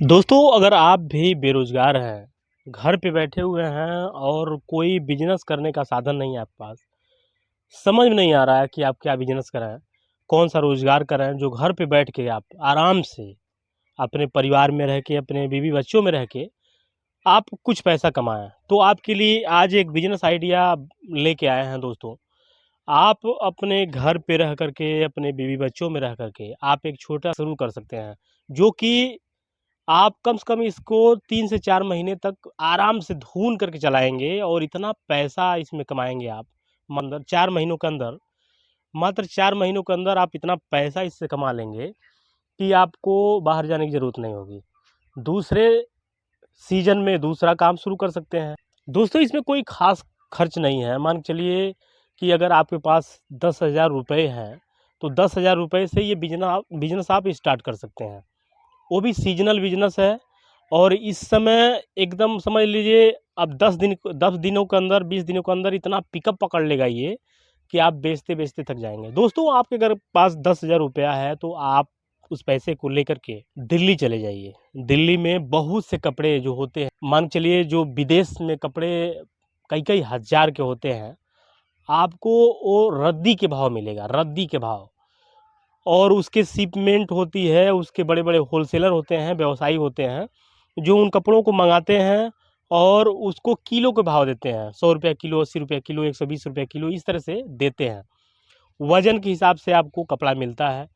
दोस्तों, अगर आप भी बेरोज़गार हैं, घर पे बैठे हुए हैं और कोई बिज़नेस करने का साधन नहीं है आपके पास, समझ में नहीं आ रहा है कि आप क्या बिज़नेस करें, कौन-सा रोज़गार करें जो घर पे बैठ के आप आराम से अपने परिवार में रह के, अपने बीवी-बच्चों में रह के आप कुछ पैसा कमाएँ। तो आपके लिए आज एक बिज़नेस आइडिया लेके आए हैं दोस्तों। आप अपने घर पे रह कर के, अपने बीवी-बच्चों में रह कर के आप एक छोटा शुरू कर सकते हैं, जो कि आप कम से कम इसको 3 से 4 महीने तक आराम से धून करके चलाएँगे और इतना पैसा इसमें कमाएँगे आप, मतलब 4 महीनों के अंदर, मात्र 4 महीनों के अंदर आप इतना पैसा इससे कमा लेंगे कि आपको बाहर जाने की ज़रूरत नहीं होगी। दूसरे सीज़न में दूसरा काम शुरू कर सकते हैं। दोस्तों, इसमें कोई ख़ास खर्च नहीं है। मान के चलिए कि अगर आपके पास 10,000 रुपए हैं, तो 10,000 रुपए से ये बिज़नेस आप स्टार्ट कर सकते हैं। वो भी सीज़नल बिज़नेस है और इस समय एकदम समझ लीजिए अब 10 दिनों के अंदर, 20 दिनों के अंदर इतना पिकअप पकड़ लेगा ये कि आप बेचते-बेचते थक जाएँगे। दोस्तों, आपके अगर पास 10,000 रुपया है तो आप उस पैसे को लेकर के दिल्ली चले जाइए। दिल्ली में बहुत से कपड़े जो होते हैं, मान के चलिए जो विदेश में कपड़े कई-कई हज़ार के होते हैं, आपको वो रद्दी के भाव मिलेगा, रद्दी के भाव। और उसकी शिपमेंट होती है, उसके बड़े-बड़े होलसेलर होते हैं, व्यवसायी होते हैं, जो उन कपड़ों को मँगाते हैं और उसको किलो के भाव देते हैं। ₹100 किलो, ₹80 किलो, ₹120 किलो इस तरह से देते हैं। वज़न के हिसाब से आपको कपड़ा मिलता है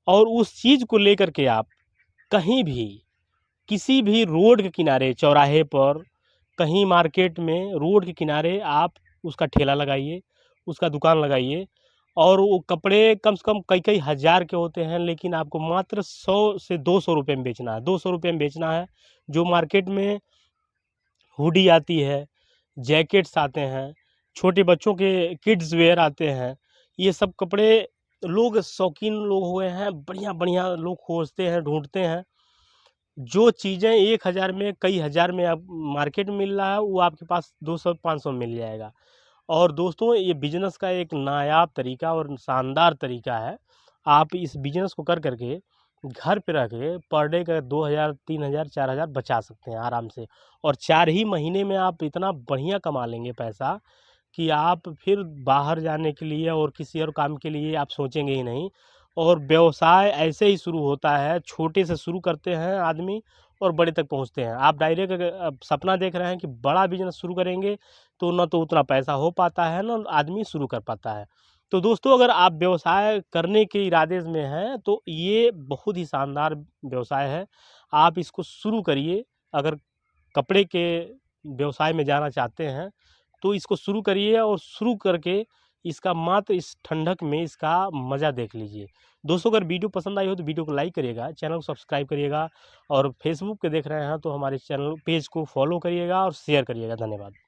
और उस चीज़ को लेकर के आप कहीं भी, किसी भी रोड के किनारे, चौराहे पर, कहीं मार्केट में, रोड के किनारे आप उसका ठेला लगाइए, उसका दुकान लगाइए और वो कपड़े कम से कम कई-कई हज़ार के होते हैं, लेकिन आपको मात्र 100 से 200 रुपए में बेचना है। 200 रुपए में बेचना है, जो मार्केट में हुडी आती है, जैकेट्स आते हैं, छोटे बच्चों के किड्स वियर आते हैं। ये सब कपड़े लोग शौकीन लोग हुए हैं, बढ़िया-बढ़िया लोग खोजते हैं, ढूँढते हैं। जो चीज़ें 1000 में, कई हज़ार में आप मार्केट में मिल रहा है, वो आपके पास 200-500 में मिल जाएगा। और दोस्तों, ये बिज़नेस का एक नायाब तरीका और शानदार तरीका है। आप इस बिज़नेस को कर के घर पे रह के पर डे का 2000, 3000, 4000 बचा सकते हैं आराम से। और 4 ही महीने में आप इतना बढ़िया कमा लेंगे पैसा कि आप फिर बाहर जाने के लिए और किसी और काम के लिए आप सोचेंगे ही नहीं। और व्यवसाय ऐसे ही शुरू होता है, छोटे से शुरू करते हैं आदमी और बड़े तक पहुँचते हैं। आप डायरेक्ट अगर सपना देख रहे हैं कि बड़ा बिज़नेस शुरू करेंगे, तो ना तो उतना पैसा हो पाता है, ना आदमी शुरू कर पाता है। तो दोस्तों, अगर आप व्यवसाय करने के इरादे में हैं, तो ये बहुत ही शानदार व्यवसाय है। आप इसको शुरू करिए। अगर कपड़े के व्यवसाय में जाना चाहते हैं, तो इसको शुरू करिए और शुरू करके इसका मात्र इस ठंडक में इसका मज़ा देख लीजिए। दोस्तों, अगर वीडियो पसंद आई हो तो वीडियो को लाइक करिएगा, चैनल को सब्सक्राइब करिएगा और फेसबुक पे देख रहे हैं तो हमारे चैनल पेज को फॉलो करिएगा और शेयर करिएगा। धन्यवाद।